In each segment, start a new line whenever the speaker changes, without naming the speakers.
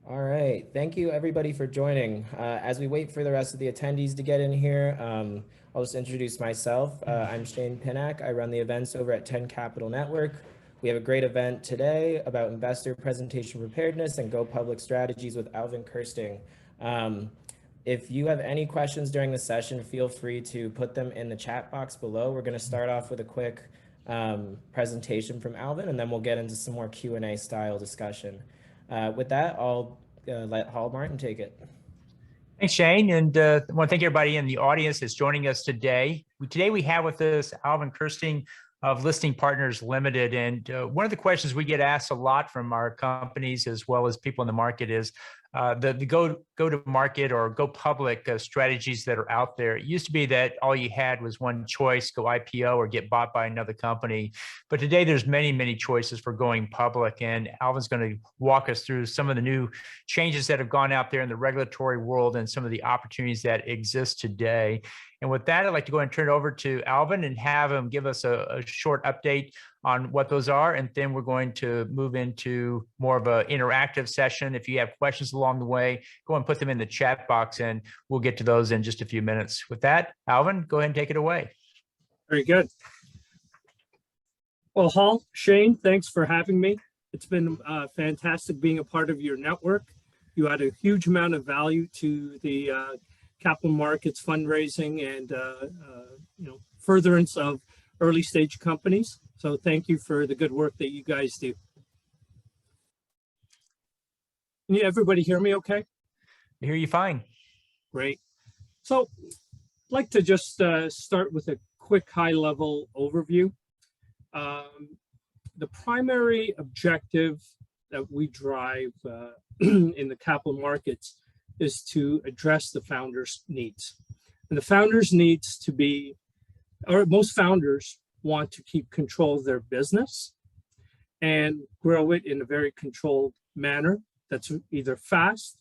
All right. Thank you, everybody, for joining. As we wait for the rest of the attendees to get in here, I'll just introduce myself. I'm Shane Pinnock. I run the events over at 10 Capital Network. We have a great event today about investor presentation preparedness and go public strategies with Alvin Kersting. If you have any questions during the session, feel free to put them in the chat box below. We're going to start off with a quick presentation from Alvin, and then we'll get into some more Q&A style discussion. With that, I'll let Hall Martin take it.
Thanks, Shane. And I want to thank everybody in the audience that's joining us today. Today we have with us Alvin Kersting of Listing Partners Limited. And one of the questions we get asked a lot from our companies as well as people in the market is the go to market or go public strategies that are out there. It used to be that all you had was one choice, go IPO or get bought by another company. But today there's many choices for going public. And Alvin's going to walk us through some of the new changes that have gone out there in the regulatory world and some of the opportunities that exist today. And with that, I'd like to go ahead and turn it over to Alvin and have him give us a short update on what those are. And then we're going to move into more of an interactive session. If you have questions along the way, go and put them in the chat box and we'll get to those in just a few minutes. With that, Alvin, go ahead and take it away.
Very good. Well, Hall, Shane, thanks for having me. It's been fantastic being a part of your network. You add a huge amount of value to the capital markets fundraising and furtherance of early stage companies. So thank you for the good work that you guys do. Can everybody hear me okay?
I hear you fine.
Great. So I'd like to just start with a quick high-level overview. The primary objective that we drive in the capital markets is to address the founders' needs. And the founders' needs to be, or most founders want to keep control of their business and grow it in a very controlled manner that's either fast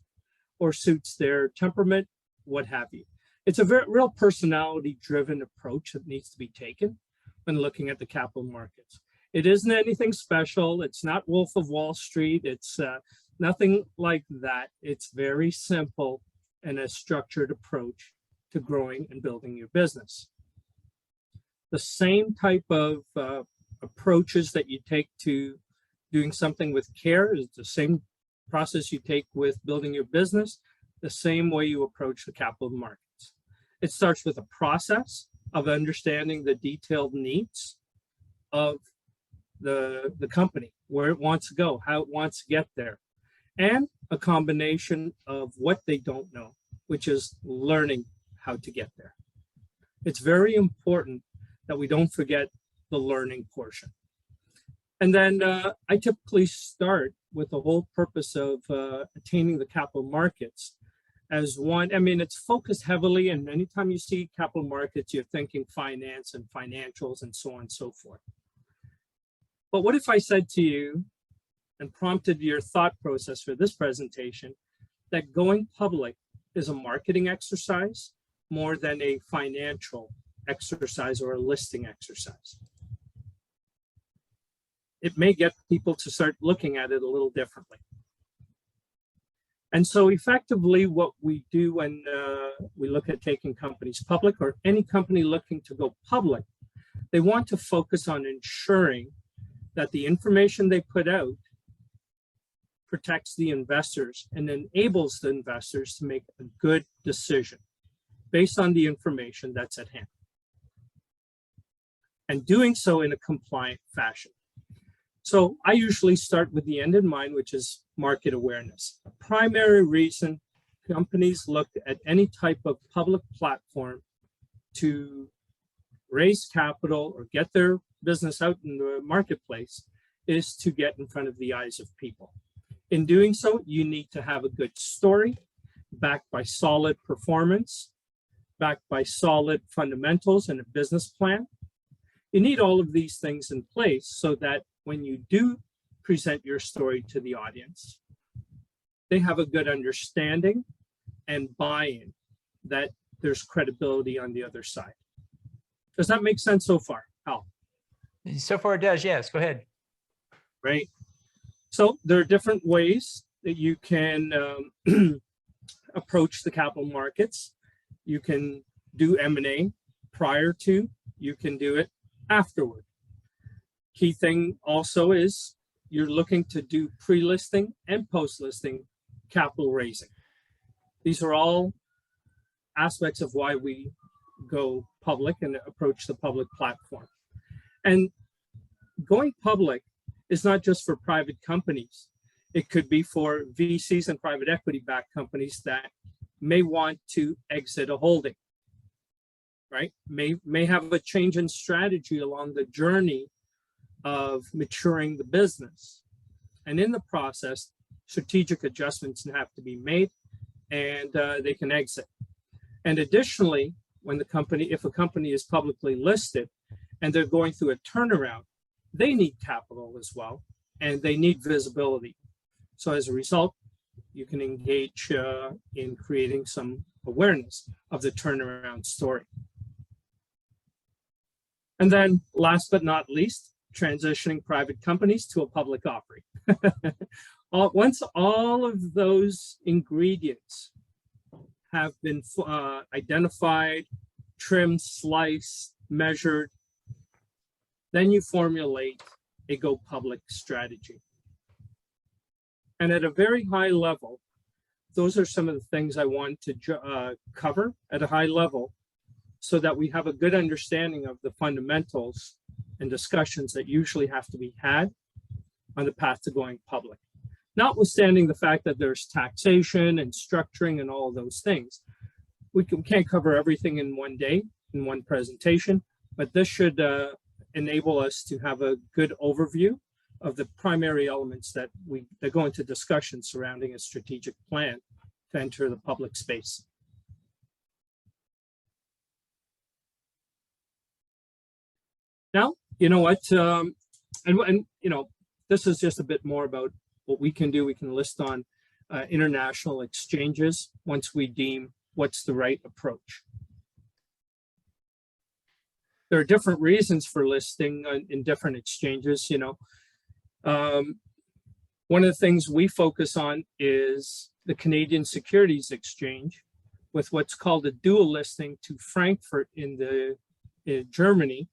or suits their temperament, what have you. It's a very real personality-driven approach that needs to be taken when looking at the capital markets. It isn't anything special. It's not Wolf of Wall Street. It's nothing like that. It's very simple and a structured approach to growing and building your business. The same type of approaches that you take to doing something with care is the same process you take with building your business, the same way you approach the capital markets. It starts with a process of understanding the detailed needs of the company, where it wants to go, how it wants to get there, and a combination of what they don't know, which is learning how to get there. It's very important that we don't forget the learning portion. And then I typically start with the whole purpose of attaining the capital markets as one. I mean, it's focused heavily, and anytime you see capital markets, you're thinking finance and financials and so on and so forth. But what if I said to you and prompted your thought process for this presentation that going public is a marketing exercise more than a financial exercise or a listing exercise? It may get people to start looking at it a little differently. And so effectively what we do when we look at taking companies public, or any company looking to go public, they want to focus on ensuring that the information they put out protects the investors and enables the investors to make a good decision based on the information that's at hand, and doing so in a compliant fashion. So I usually start with the end in mind, which is market awareness. A primary reason companies look at any type of public platform to raise capital or get their business out in the marketplace is to get in front of the eyes of people. In doing so, you need to have a good story, backed by solid performance, backed by solid fundamentals and a business plan. You need all of these things in place so that when you do present your story to the audience, they have a good understanding and buy-in that there's credibility on the other side. Does that make sense so far, Al?
So far it does, yes. Go ahead.
Right. So there are different ways that you can approach the capital markets. You can do M&A prior to, you can do it afterward. Key thing also is you're looking to do pre-listing and post-listing capital raising. These are all aspects of why we go public and approach the public platform. And going public is not just for private companies. It could be for VCs and private equity-backed companies that may want to exit a holding, right? May have a change in strategy along the journey of maturing the business. And in the process, strategic adjustments have to be made and they can exit. And additionally, when if a company is publicly listed and they're going through a turnaround, they need capital as well, and they need visibility. So as a result, you can engage in creating some awareness of the turnaround story. And then last but not least, transitioning private companies to a public offering. Once all of those ingredients have been identified, trimmed, sliced, measured, then you formulate a go public strategy. And at a very high level, those are some of the things I want to cover at a high level so that we have a good understanding of the fundamentals and discussions that usually have to be had on the path to going public. Notwithstanding the fact that there's taxation and structuring and all of those things. We can't cover everything in one day, in one presentation, but this should enable us to have a good overview of the primary elements that go into discussion surrounding a strategic plan to enter the public space. Now, you know what, and you know, this is just a bit more about what we can do. We can list on international exchanges once we deem what's the right approach. There are different reasons for listing in different exchanges, you know. One of the things we focus on is the Canadian Securities Exchange with what's called a dual listing to Frankfurt in Germany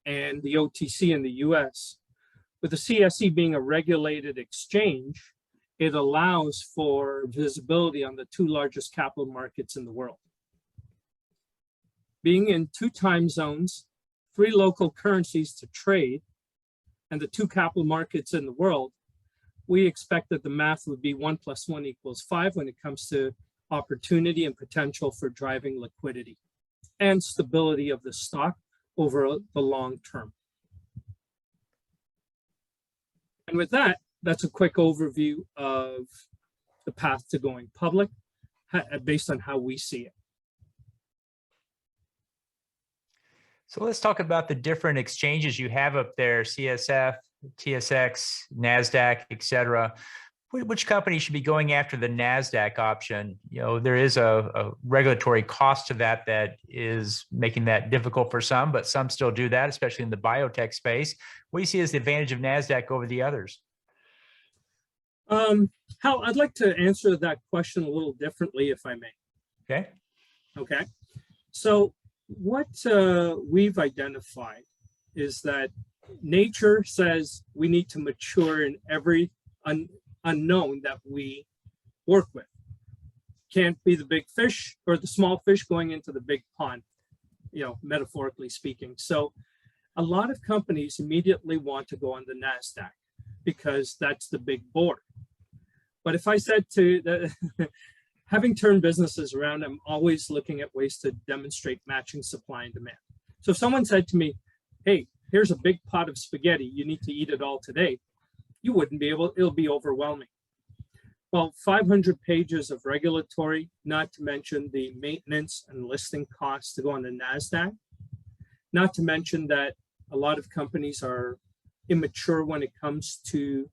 and the OTC in the US. With the CSE being a regulated exchange, it allows for visibility on the two largest capital markets in the world. Being in 2 time zones, 3 local currencies to trade, and the 2 capital markets in the world, we expect that the math would be 1 + 1 = 5 when it comes to opportunity and potential for driving liquidity and stability of the stock over the long term. And with that, that's a quick overview of the path to going public based on how we see it.
So let's talk about the different exchanges you have up there: CSF, TSX, NASDAQ, et cetera. Which company should be going after the NASDAQ option? You know, there is a regulatory cost to that is making that difficult for some, but some still do that, especially in the biotech space. What do you see as the advantage of NASDAQ over the others?
I'd like to answer that question a little differently, if I may.
Okay.
Okay. So what we've identified is that nature says we need to mature in every unknown that we work with. Can't be the big fish or the small fish going into the big pond, you know, metaphorically speaking. So a lot of companies immediately want to go on the NASDAQ because that's the big board. But if I said to having turned businesses around, I'm always looking at ways to demonstrate matching supply and demand. So if someone said to me, hey, here's a big pot of spaghetti, you need to eat it all today, you wouldn't be able, it'll be overwhelming. Well, 500 pages of regulatory, not to mention the maintenance and listing costs to go on the NASDAQ, not to mention that a lot of companies are immature when it comes to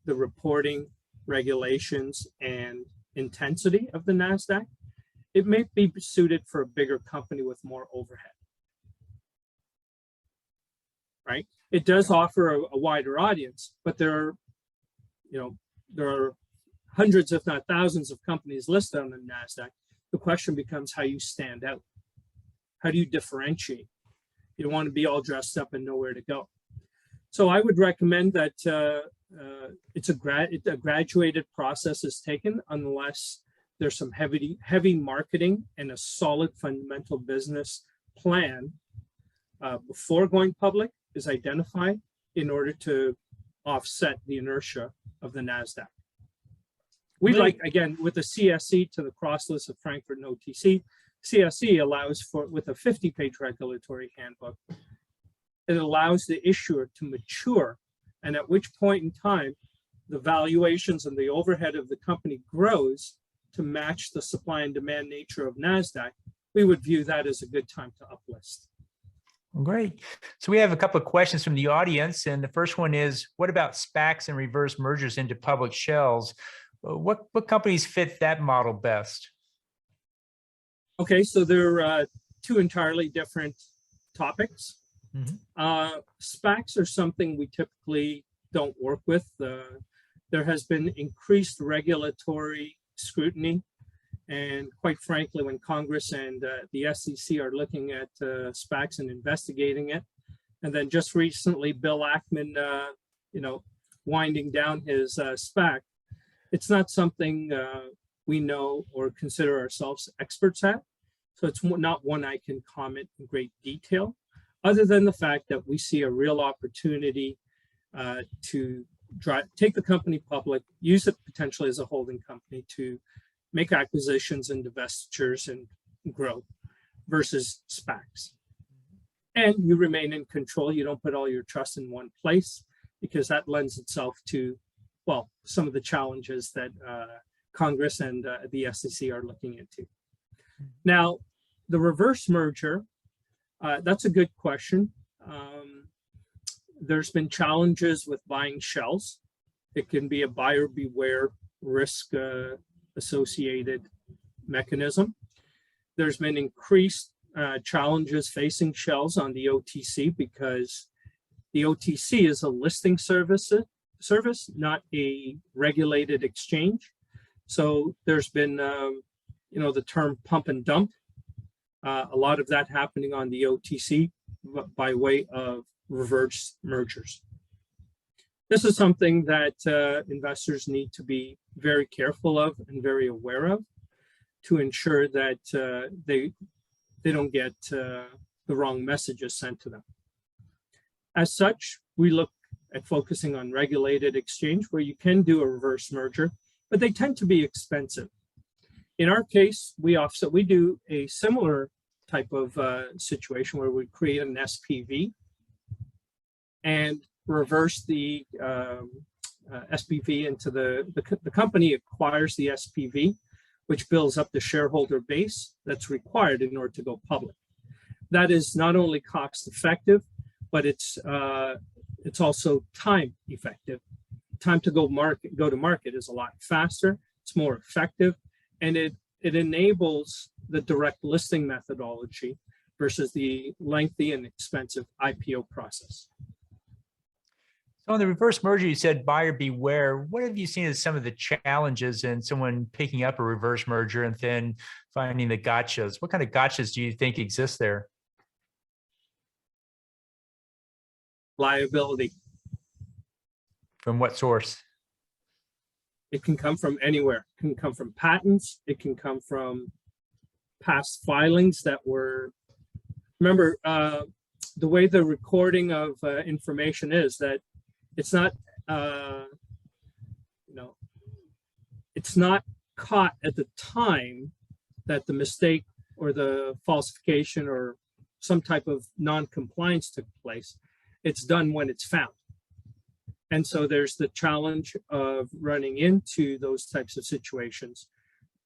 the reporting, regulations, and intensity of the NASDAQ. It may be suited for a bigger company with more overhead, right? It does offer a wider audience, but there are hundreds, if not thousands of companies listed on the NASDAQ, the question becomes how you stand out. How do you differentiate? You don't want to be all dressed up and nowhere to go. So I would recommend that it's a graduated process is taken unless there's some heavy marketing and a solid fundamental business plan before going public is identified in order to offset the inertia of the NASDAQ. We like, again, with the CSE to the cross list of Frankfurt and OTC, CSE allows for, with a 50-page regulatory handbook, it allows the issuer to mature, and at which point in time, the valuations and the overhead of the company grows to match the supply and demand nature of NASDAQ. We would view that as a good time to uplist.
Great. So we have a couple of questions from the audience, and the first one is, what about SPACs and reverse mergers into public shells? What companies fit that model best? Okay, so they're two entirely different topics. SPACs are something we typically don't work with. There has been increased regulatory scrutiny, and quite frankly, when Congress and the SEC are looking at SPACs and investigating it, and then just recently, Bill Ackman, winding down his SPAC, it's not something we know or consider ourselves experts at. So it's not one I can comment in great detail, other than the fact that we see a real opportunity to take the company public, use it potentially as a holding company to make acquisitions and divestitures and grow, versus SPACs. And you remain in control. You don't put all your trust in one place, because that lends itself to, well, some of the challenges that Congress and the SEC are looking into. Now, the reverse merger, that's a good question. There's been challenges with buying shells. It can be a buyer beware risk associated mechanism. There's been increased challenges facing shells on the OTC, because the OTC is a listing service, not a regulated exchange. So there's been, the term pump and dump. A lot of that happening on the OTC by way of reverse mergers. This is something that investors need to be very careful of and very aware of to ensure that they don't get the wrong messages sent to them. As such, we look at focusing on regulated exchange where you can do a reverse merger, but they tend to be expensive. In our case, we do a similar type of situation where we create an SPV and reverse the SPV into the company acquires the SPV, which builds up the shareholder base that's required in order to go public. That is not only cost effective, but it's also time effective. Time to go to market is a lot faster. It's more effective, and it enables the direct listing methodology versus the lengthy and expensive IPO process. So on the reverse merger, you said buyer beware. What have you seen as some of the challenges in someone picking up a reverse merger and then finding the gotchas? What kind of gotchas do you think exist there?
Liability.
From what source?
It can come from anywhere. It can come from patents. It can come from past filings that were, remember, the way the recording of information is that it's not, it's not caught at the time that the mistake or the falsification or some type of non-compliance took place. It's done when it's found. And so there's the challenge of running into those types of situations.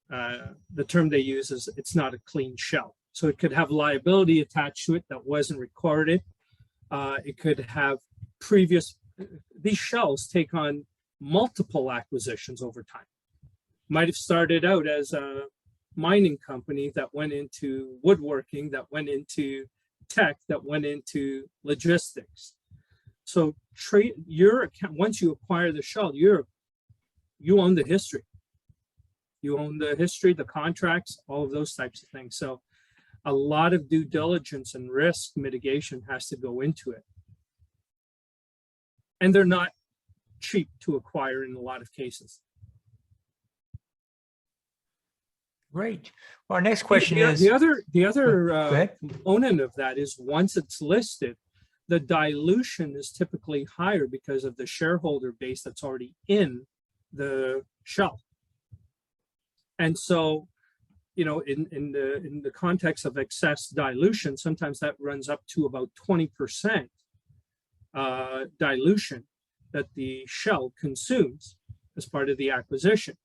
The term they use is it's not a clean shell. So it could have liability attached to it that wasn't recorded. It could have these shells take on multiple acquisitions over time. Might have started out as a mining company that went into woodworking, that went into tech, that went into logistics. So your account, once you acquire the shell, you own the history. You own the history, the contracts, all of those types of things. So a lot of due diligence and risk mitigation has to go into it. And they're not cheap to acquire in a lot of cases.
Great. Well, our next question
The
is
the other
Go ahead.
component of that is once it's listed, the dilution is typically higher because of the shareholder base that's already in the shell. And so, you know, in the context of excess dilution, sometimes that runs up to about 20% dilution that the shell consumes as part of the acquisition.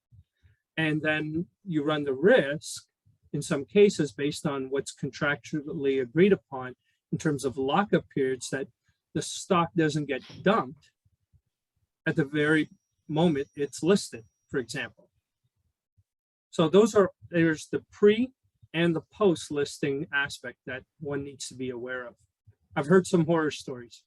And then you run the risk in some cases based on what's contractually agreed upon in terms of lockup periods that the stock doesn't get dumped at the very moment it's listed, for example. So there's the pre and the post listing aspect that one needs to be aware of. I've heard some horror stories.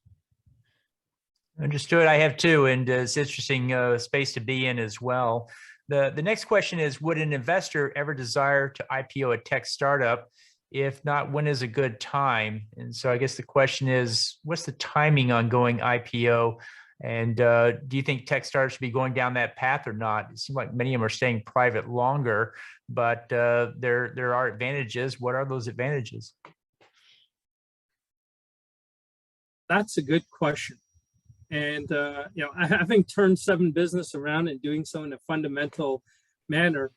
Understood. I have too, and it's interesting space to be in as well. The next question is, would an investor ever desire to IPO a tech startup? If not, when is a good time? And so I guess the question is, what's the timing on going IPO? And do you think tech startups should be going down that path or not? It seems like many of them are staying private longer, but there are advantages. What are those advantages?
That's a good question. And, you know, having turned 7 business around and doing so in a fundamental manner,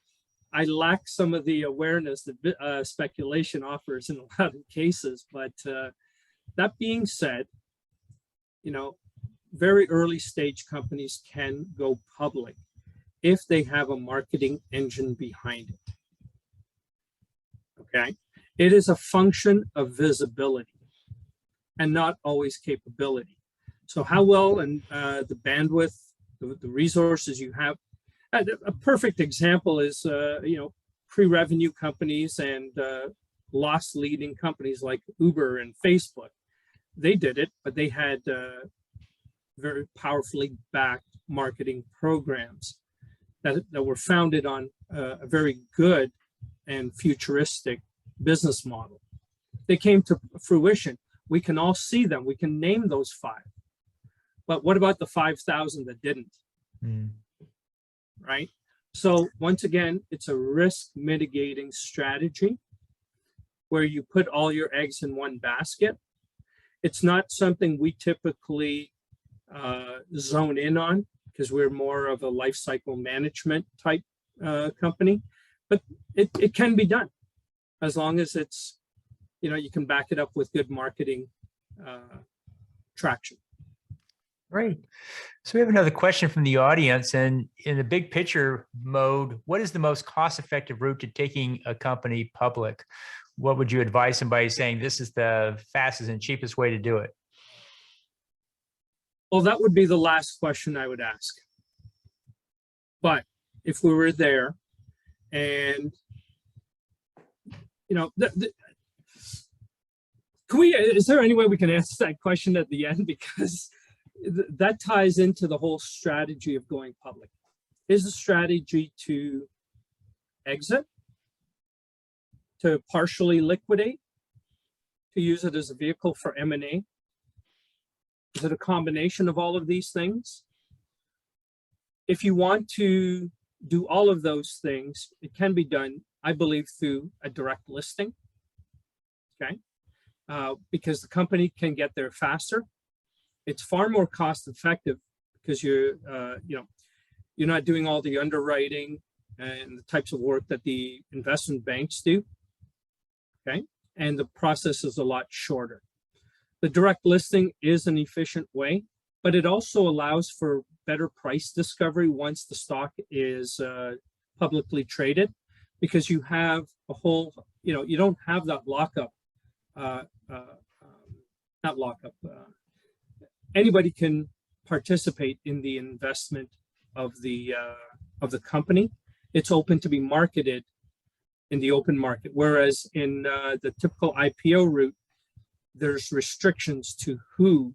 I lack some of the awareness that speculation offers in a lot of cases. But that being said, you know, very early stage companies can go public if they have a marketing engine behind it. Okay. It is a function of visibility and not always capability. So how well and the bandwidth, the resources you have. A perfect example is, you know, pre-revenue companies and loss leading companies like Uber and Facebook. They did it, but they had very powerfully backed marketing programs that were founded on a very good and futuristic business model. They came to fruition. We can all see them. We can name those 5. But what about the 5,000 that didn't? Right? So once again, it's a risk mitigating strategy where you put all your eggs in one basket. It's not something we typically zone in on because we're more of a life cycle management type company, but it can be done as long as it's, you know, you can back it up with good marketing traction.
Great. So we have another question from the audience, and in the big picture mode, what is the most cost-effective route to taking a company public? What would you advise somebody saying this is the fastest and cheapest way to do it?
Well, that would be the last question I would ask. But if we were there and, you know, is there any way we can answer that question at the end? Because that ties into the whole strategy of going public. Is the strategy to exit, to partially liquidate, to use it as a vehicle for M&A? Is it a combination of all of these things? If you want to do all of those things, it can be done, I believe, through a direct listing, okay? Because the company can get there faster. It's far more cost effective because you're not doing all the underwriting and the types of work that the investment banks do, okay? And the process is a lot shorter. The direct listing is an efficient way, but it also allows for better price discovery once the stock is publicly traded, because you have a whole, you know, you don't have that lockup, not lockup, anybody can participate in the investment of the company. It's open to be marketed in the open market, whereas in the typical IPO route, there's restrictions to who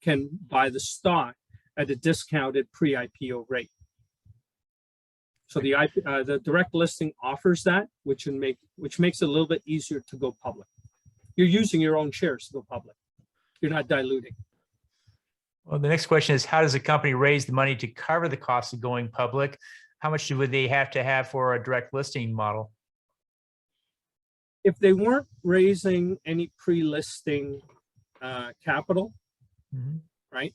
can buy the stock at a discounted pre-IPO rate. So the direct listing offers that, which makes it a little bit easier to go public. You're using your own shares to go public. You're not diluting.
Well, the next question is, how does a company raise the money to cover the cost of going public? How much would they have to have for a direct listing model?
If they weren't raising any pre-listing capital, right?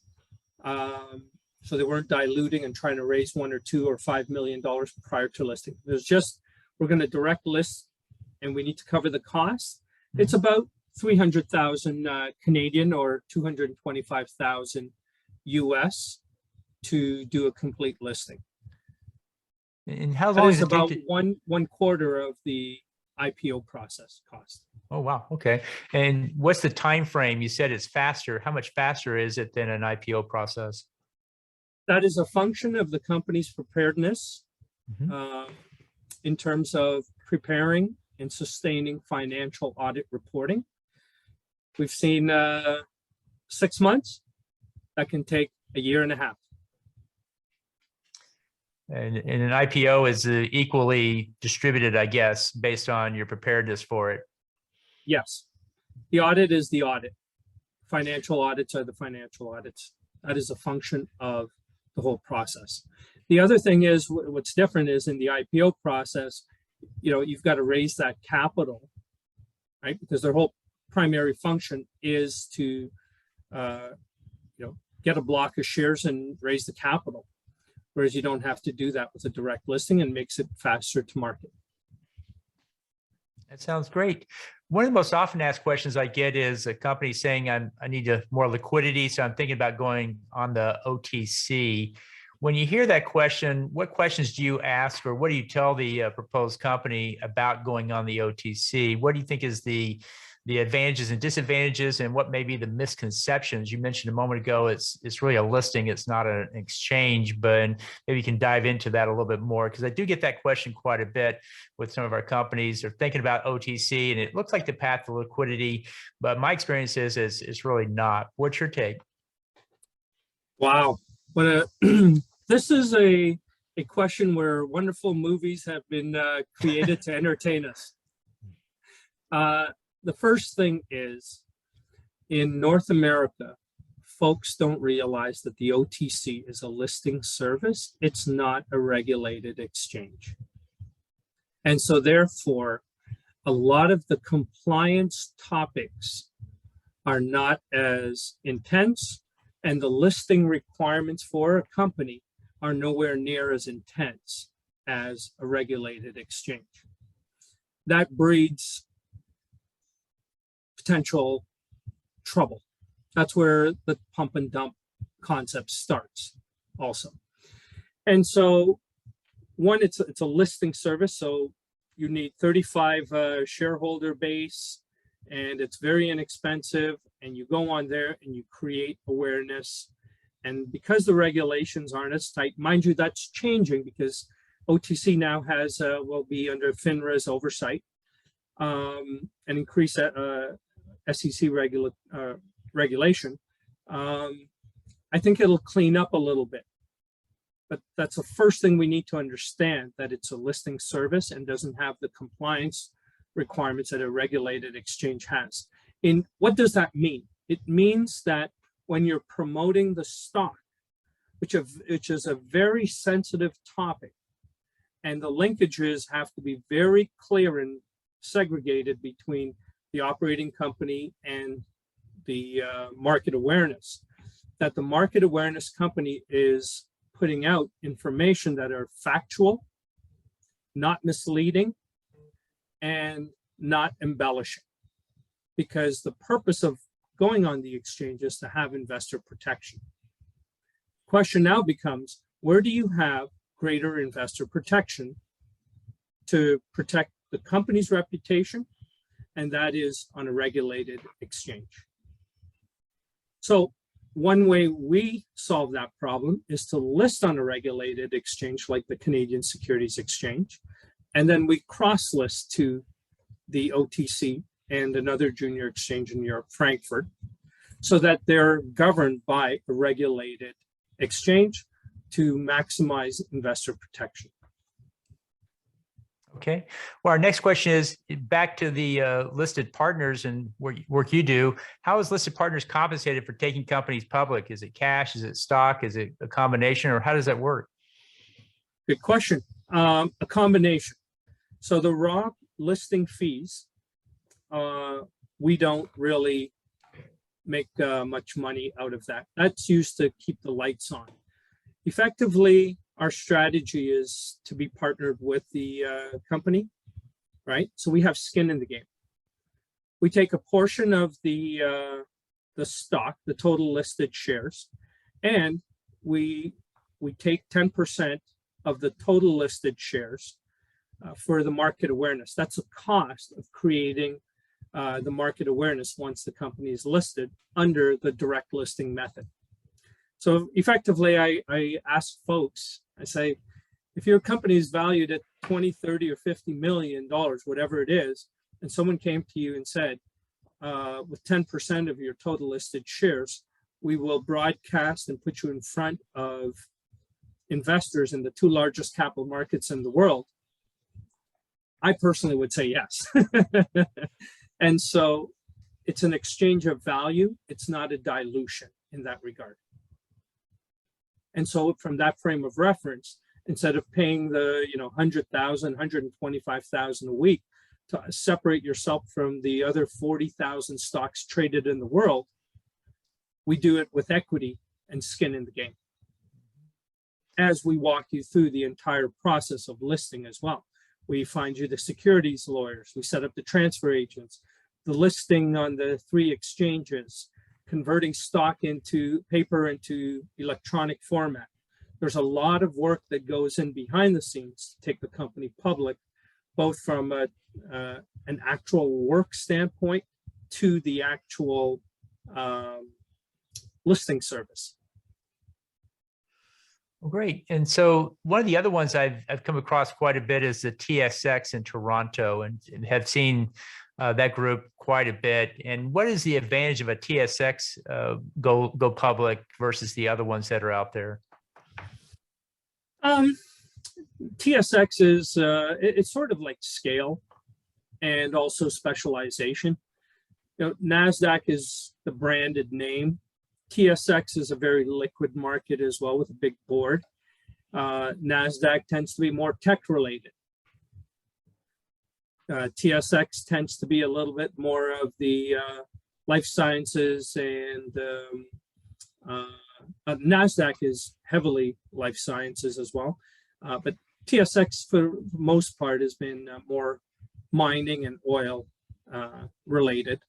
So they weren't diluting and trying to raise $1 or $2 or $5 million prior to listing. There's just, we're going to direct list and we need to cover the costs. It's about 300,000 Canadian or 225,000 US to do a complete listing.
And how
That
long
is
does it
about
take to...
one quarter of the IPO process cost.
Oh, wow. Okay. And what's the time frame? You said it's faster. How much faster is it than an IPO process?
That is a function of the company's preparedness in terms of preparing and sustaining financial audit reporting. We've seen 6 months. That can take a year and a half.
And an IPO is equally distributed, I guess, based on your preparedness for it.
Yes. The audit is the audit. Financial audits are the financial audits. That is a function of the whole process. The other thing is, what's different is in the IPO process, you've got to raise that capital, right? Because their whole primary function is to, get a block of shares and raise the capital. Whereas you don't have to do that with a direct listing and makes it faster to market.
That sounds great. One of the most often asked questions I get is a company saying, I need more liquidity, so I'm thinking about going on the OTC. When you hear that question, what questions do you ask, or what do you tell the proposed company about going on the OTC? What do you think is the advantages and disadvantages, and what may be the misconceptions? You mentioned a moment ago, it's really a listing, it's not an exchange, but maybe you can dive into that a little bit more, because I do get that question quite a bit with some of our companies. They're thinking about OTC and it looks like the path to liquidity, but my experience is it's really not. What's your take?
Wow. This is a question where wonderful movies have been created to entertain us. The first thing is, in North America, folks don't realize that the OTC is a listing service. It's not a regulated exchange. And so therefore, a lot of the compliance topics are not as intense, and the listing requirements for a company are nowhere near as intense as a regulated exchange. That breeds potential trouble. That's where the pump and dump concept starts also. And so one, it's a listing service. So you need 35 shareholder base, and it's very inexpensive. And you go on there and you create awareness. And because the regulations aren't as tight, mind you, that's changing because OTC now has, will be under FINRA's oversight and increase SEC regulation. I think it'll clean up a little bit. But that's the first thing we need to understand, that it's a listing service and doesn't have the compliance requirements that a regulated exchange has. And what does that mean? It means that when you're promoting the stock, which is a very sensitive topic, and the linkages have to be very clear and segregated between the operating company and the market awareness, that the market awareness company is putting out information that are factual, not misleading, and not embellishing. Because the purpose of going on the exchange is to have investor protection. Question now becomes, where do you have greater investor protection to protect the company's reputation? And that is on a regulated exchange. So one way we solve that problem is to list on a regulated exchange like the Canadian Securities Exchange, and then we cross-list to the OTC and another junior exchange in Europe, Frankfurt, so that they're governed by a regulated exchange to maximize investor protection.
Okay. Well, our next question is back to the listed partners and work you do. How is listed partners compensated for taking companies public? Is it cash? Is it stock? Is it a combination? Or how does that work?
Good question. A combination. So the raw listing fees, we don't really make much money out of that. That's used to keep the lights on. Effectively, our strategy is to be partnered with the company, right? So we have skin in the game. We take a portion of the stock, the total listed shares, and we take 10% of the total listed shares for the market awareness. That's the cost of creating the market awareness once the company is listed under the direct listing method. So effectively, I ask folks, I say, if your company is valued at 20, 30, or $50 million, whatever it is, and someone came to you and said, with 10% of your total listed shares, we will broadcast and put you in front of investors in the two largest capital markets in the world, I personally would say yes. And so it's an exchange of value. It's not a dilution in that regard. And so from that frame of reference, instead of paying the 100,000, 125,000 a week to separate yourself from the other 40,000 stocks traded in the world, we do it with equity and skin in the game, as we walk you through the entire process of listing as well. We find you the securities lawyers, we set up the transfer agents, the listing on the 3 exchanges, converting stock into paper into electronic format. There's a lot of work that goes in behind the scenes to take the company public, both from an actual work standpoint to the actual listing service.
Well, great. And so one of the other ones I've come across quite a bit is the TSX in Toronto, and have seen that group quite a bit. And what is the advantage of a TSX go public versus the other ones that are out there?
TSX is it's sort of like scale and also specialization. NASDAQ is the branded name. TSX is a very liquid market as well with a big board. NASDAQ tends to be more tech related. TSX tends to be a little bit more of the life sciences, and NASDAQ is heavily life sciences as well. But TSX for the most part has been more mining and oil related.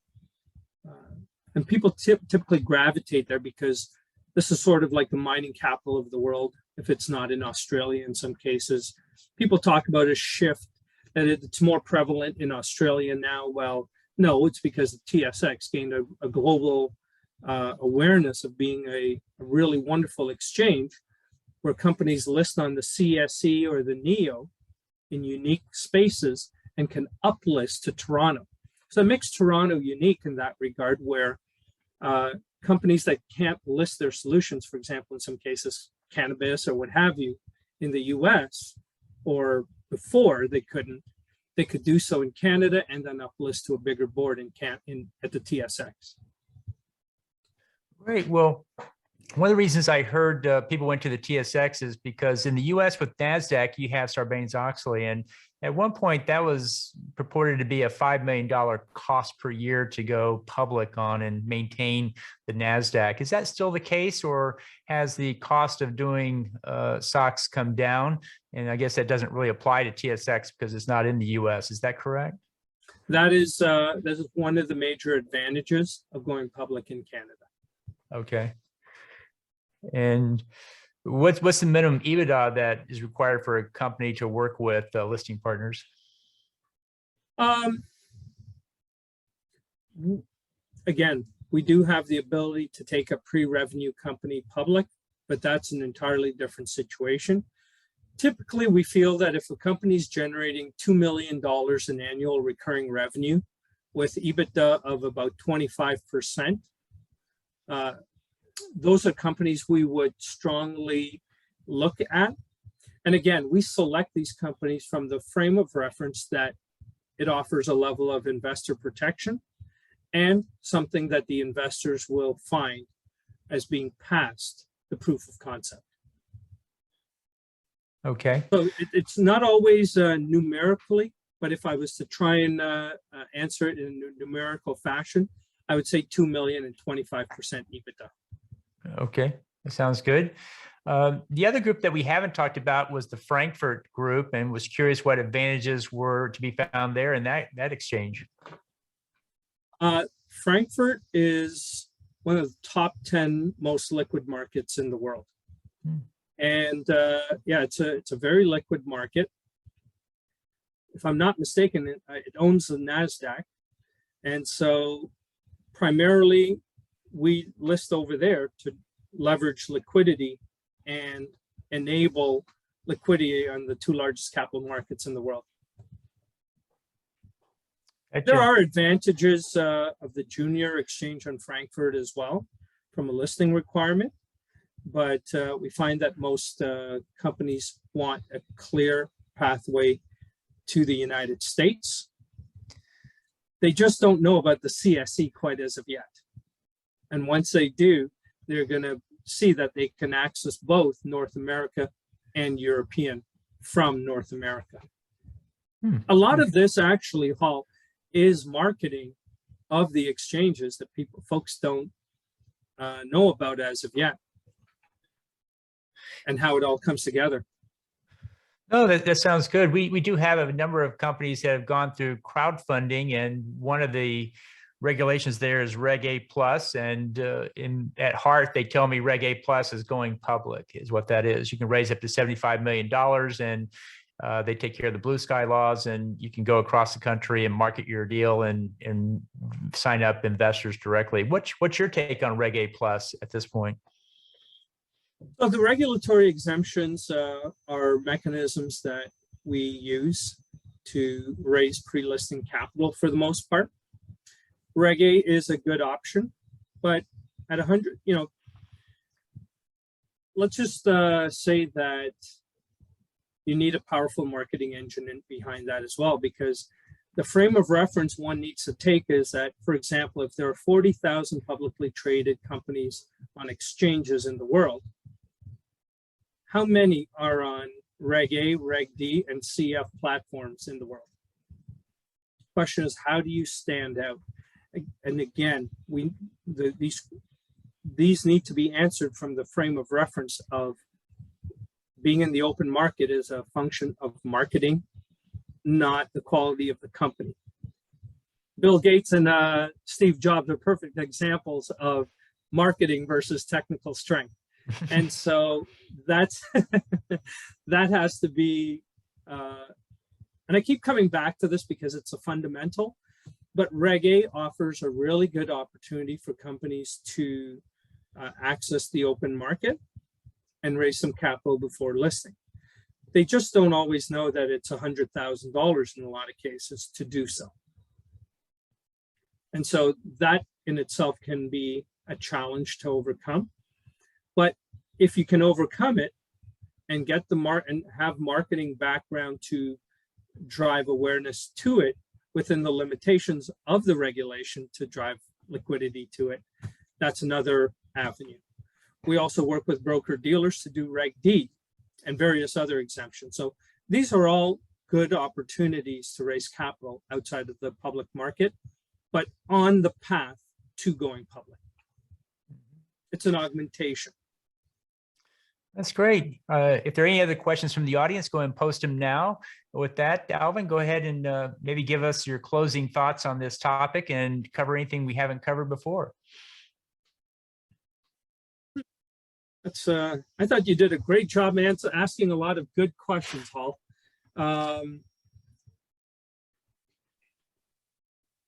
And people typically gravitate there because this is sort of like the mining capital of the world, if it's not in Australia in some cases. People talk about a shift, that it's more prevalent in Australia now. Well, no, it's because the TSX gained a global awareness of being a really wonderful exchange where companies list on the CSE or the NEO in unique spaces and can uplist to Toronto. So it makes Toronto unique in that regard, where companies that can't list their solutions, for example, in some cases, cannabis or what have you, in the US, or before they couldn't, they could do so in Canada and then uplist to a bigger board at the TSX.
Great. Well, one of the reasons I heard people went to the TSX is because in the US with NASDAQ, you have Sarbanes-Oxley. And at one point that was purported to be a $5 million cost per year to go public on and maintain the NASDAQ. Is that still the case, or has the cost of doing SOX come down? And I guess that doesn't really apply to TSX because it's not in the US. Is that correct?
That is one of the major advantages of going public in Canada.
Okay. And what's the minimum EBITDA that is required for a company to work with listing partners?
Again, we do have the ability to take a pre-revenue company public, but that's an entirely different situation. Typically, we feel that if a company is generating $2 million in annual recurring revenue with EBITDA of about 25%, those are companies we would strongly look at. And again, we select these companies from the frame of reference that it offers a level of investor protection and something that the investors will find as being past the proof of concept.
Okay.
So it's not always numerically, but if I was to try and answer it in a numerical fashion, I would say 2 million and 25% EBITDA.
Okay, that sounds good. The other group that we haven't talked about was the Frankfurt group, and was curious what advantages were to be found there in that exchange.
Frankfurt is one of the top 10 most liquid markets in the world. And yeah, it's a very liquid market. If I'm not mistaken, it owns the NASDAQ. And so primarily we list over there to leverage liquidity and enable liquidity on the two largest capital markets in the world. There are advantages of the junior exchange on Frankfurt as well from a listing requirement, but we find that most companies want a clear pathway to the United States. They just don't know about the CSE quite as of yet. And once they do, they're going to see that they can access both North America and European from North America. A lot of this actually, Hall, is marketing of the exchanges that folks don't know about as of yet, and how it all comes together.
No, that sounds good. We do have a number of companies that have gone through crowdfunding, and one of the regulations there is Reg A plus, and at heart they tell me Reg A plus is going public is what that is. You can raise up to $75 million, and they take care of the blue sky laws, and you can go across the country and market your deal and sign up investors directly. What's your take on Reg A plus at this point?
Well, the regulatory exemptions are mechanisms that we use to raise pre-listing capital for the most part. Reg A is a good option, but at 100, let's just say that you need a powerful marketing engine behind that as well, because the frame of reference one needs to take is that, for example, if there are 40,000 publicly traded companies on exchanges in the world, how many are on Reg A, Reg D, and CF platforms in the world? The question is, how do you stand out? And again, these need to be answered from the frame of reference of being in the open market is a function of marketing, not the quality of the company. Bill Gates and Steve Jobs are perfect examples of marketing versus technical strength. And so that's that has to be, and I keep coming back to this because it's a fundamental, but Reg A offers a really good opportunity for companies to access the open market and raise some capital before listing. They just don't always know that it's $100,000 in a lot of cases to do so. And so that in itself can be a challenge to overcome. But if you can overcome it and get and have marketing background to drive awareness to it within the limitations of the regulation to drive liquidity to it, that's another avenue. We also work with broker dealers to do Reg D and various other exemptions. So these are all good opportunities to raise capital outside of the public market, but on the path to going public. It's an augmentation.
That's great. If there are any other questions from the audience, go ahead and post them now. With that, Alvin, go ahead and maybe give us your closing thoughts on this topic and cover anything we haven't covered before.
That's I thought you did a great job asking a lot of good questions, Hall.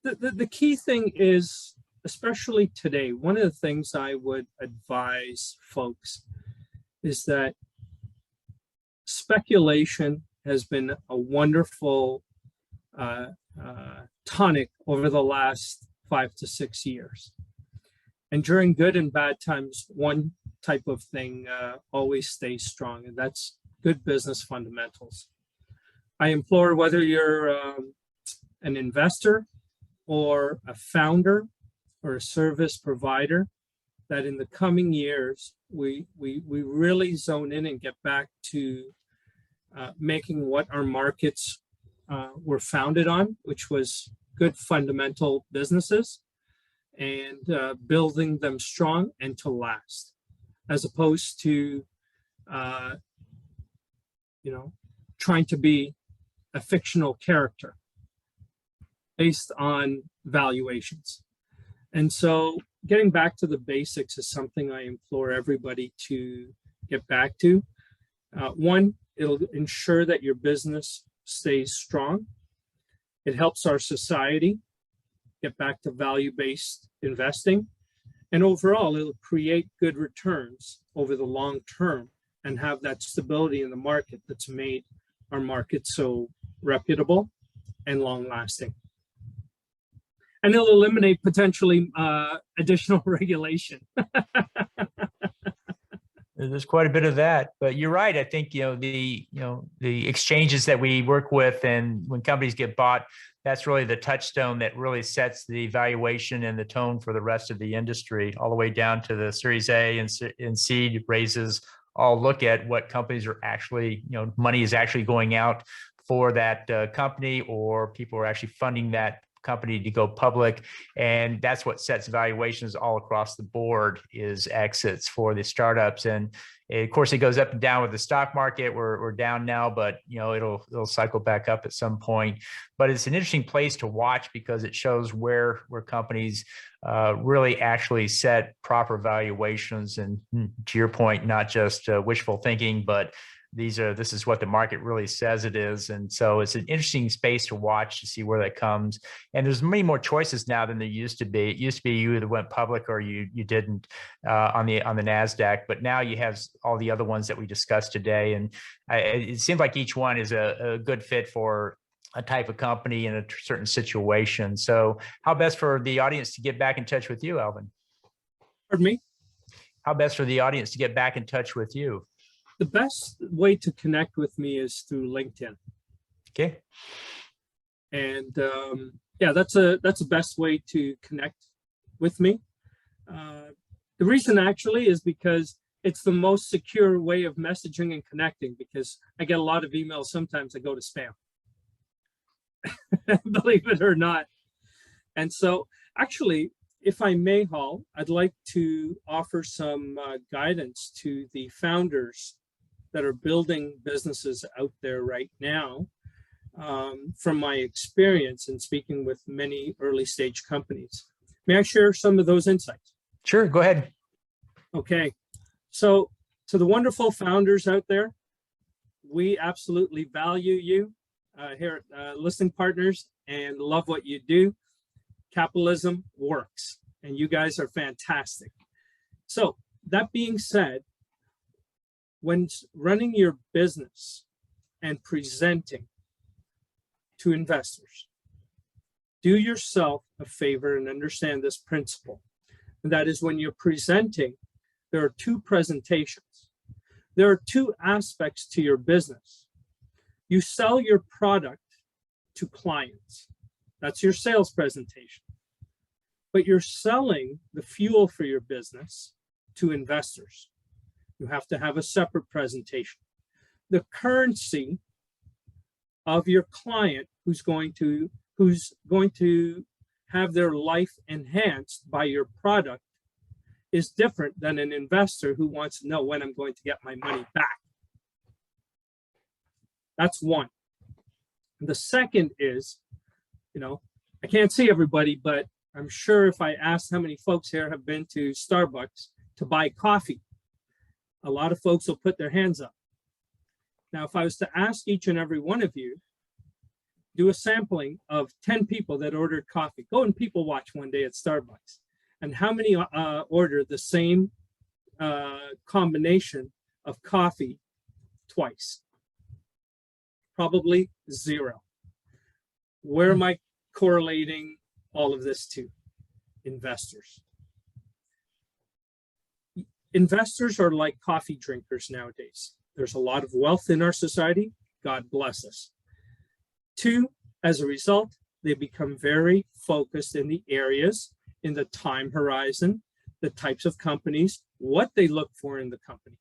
The key thing is, especially today, one of the things I would advise folks is that speculation has been a wonderful tonic over the last 5 to 6 years. And during good and bad times, one type of thing always stays strong, and that's good business fundamentals. I implore whether you're an investor or a founder or a service provider, that in the coming years, we really zone in and get back to making what our markets were founded on, which was good fundamental businesses, and building them strong and to last, as opposed to trying to be a fictional character based on valuations. And so getting back to the basics is something I implore everybody to get back to. One, it'll ensure that your business stays strong. It helps our society get back to value-based investing. And overall, it'll create good returns over the long term and have that stability in the market that's made our market so reputable and long-lasting. And it'll eliminate potentially additional regulation.
There's quite a bit of that, but you're right. I think the exchanges that we work with, and when companies get bought, that's really the touchstone that really sets the valuation and the tone for the rest of the industry, all the way down to the Series A and seed raises. All look at what companies are actually, money is actually going out for that company, or people are actually funding that company to go public. And that's what sets valuations all across the board, is exits for the startups. And of course, it goes up and down with the stock market. We're down now, but it'll cycle back up at some point. But it's an interesting place to watch, because it shows where companies really actually set proper valuations. And to your point, not just wishful thinking, but this is what the market really says it is. And so it's an interesting space to watch to see where that comes. And there's many more choices now than there used to be. It used to be you either went public or you didn't on the NASDAQ, but now you have all the other ones that we discussed today. And it seems like each one is a good fit for a type of company in a certain situation. So how best for the audience to get back in touch with you, Alvin?
Pardon me?
How best for the audience to get back in touch with you?
The best way to connect with me is through LinkedIn.
Okay.
And that's the best way to connect with me. The reason actually is because it's the most secure way of messaging and connecting, because I get a lot of emails sometimes that go to spam. Believe it or not. And so actually, if I may, Hall, I'd like to offer some guidance to the founders that are building businesses out there right now, from my experience in speaking with many early stage companies. May I share some of those insights?
Sure, go ahead.
Okay, so to the wonderful founders out there, we absolutely value you here at Listening Partners and love what you do. Capitalism works, and you guys are fantastic. So that being said, when running your business and presenting to investors, do yourself a favor and understand this principle. And that is, when you're presenting, there are two presentations. There are two aspects to your business. You sell your product to clients. That's your sales presentation. But you're selling the fuel for your business to investors. You have to have a separate presentation. The currency of your client who's going to have their life enhanced by your product is different than an investor who wants to know when I'm going to get my money back. That's one. The second is, I can't see everybody, but I'm sure if I asked how many folks here have been to Starbucks to buy coffee, a lot of folks will put their hands up. Now, if I was to ask each and every one of you, do a sampling of 10 people that ordered coffee, go and people watch one day at Starbucks, and how many ordered the same combination of coffee twice? Probably zero. Where am I correlating all of this to? Investors. Investors are like coffee drinkers nowadays. there's a lot of wealth in our society. God bless us. 2, as a result, they become very focused in the areas, in the time horizon, the types of companies, what they look for in the company.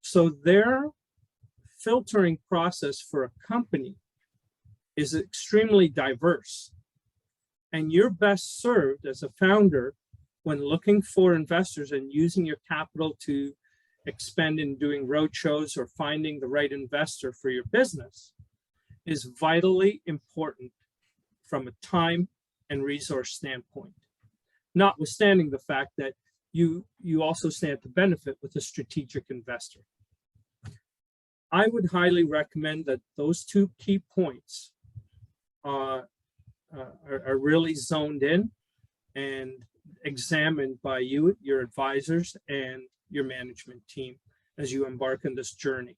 So their filtering process for a company is extremely diverse. And you're best served as a founder when looking for investors and using your capital to expend in doing roadshows or finding the right investor for your business is vitally important from a time and resource standpoint, notwithstanding the fact that you also stand to benefit with a strategic investor. I would highly recommend that those 2 key points are really zoned in and examined by you, your advisors, and your management team as you embark on this journey.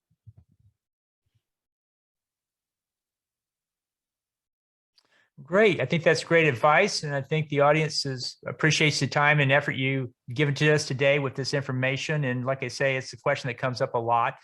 Great. I think that's great advice. And I think the audience appreciates the time and effort you've given to us today with this information. And like I say, it's a question that comes up a lot.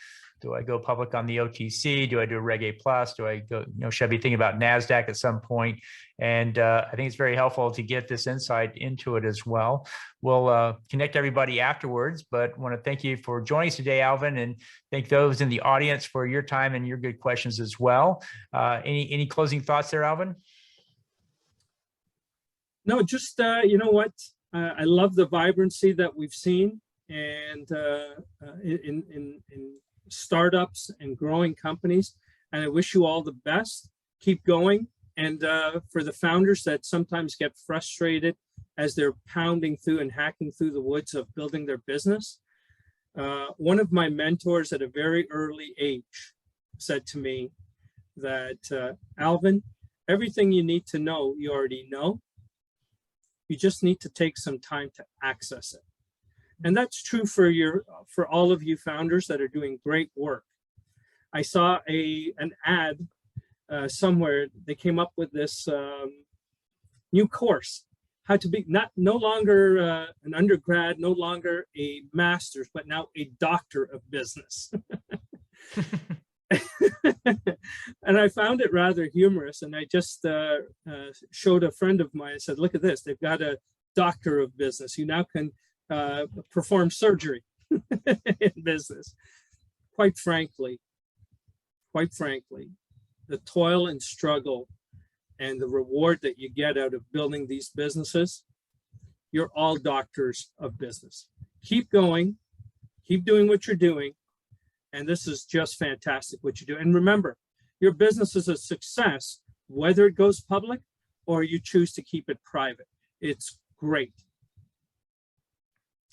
Do I go public on the OTC? Do I do a Reg A Plus? Do I go, should I be thinking about NASDAQ at some point? And I think it's very helpful to get this insight into it as well. We'll connect everybody afterwards, but want to thank you for joining us today, Alvin, and thank those in the audience for your time and your good questions as well. Any closing thoughts there, Alvin?
No, just, you know what? I love the vibrancy that we've seen and in startups and growing companies. And I wish you all the best. Keep going. And for the founders that sometimes get frustrated as they're pounding through and hacking through the woods of building their business, one of my mentors at a very early age said to me that, Alvin, everything you need to know, you already know. You just need to take some time to access it. And that's true for all of you founders that are doing great work. I saw an ad somewhere. They came up with this new course, how to be no longer an undergrad, no longer a master's, but now a doctor of business. And I found it rather humorous. And I just showed a friend of mine. I said, look at this. They've got a doctor of business. You now can perform surgery in business. Quite frankly, the toil and struggle and the reward that you get out of building these businesses, you're all doctors of business. Keep going, keep doing what you're doing. And this is just fantastic what you do. And remember, your business is a success, whether it goes public or you choose to keep it private. It's great.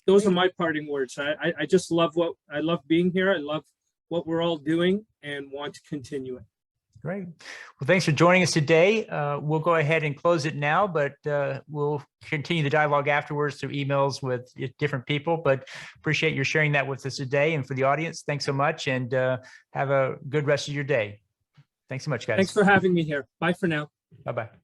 Those are my parting words. I just love I love being here. I love what we're all doing and want to continue it.
Great. Well, thanks for joining us today. We'll go ahead and close it now, but we'll continue the dialogue afterwards through emails with different people, but appreciate your sharing that with us today. And for the audience, thanks so much and have a good rest of your day. Thanks so much, guys.
Thanks for having me here. Bye for now.
Bye-bye.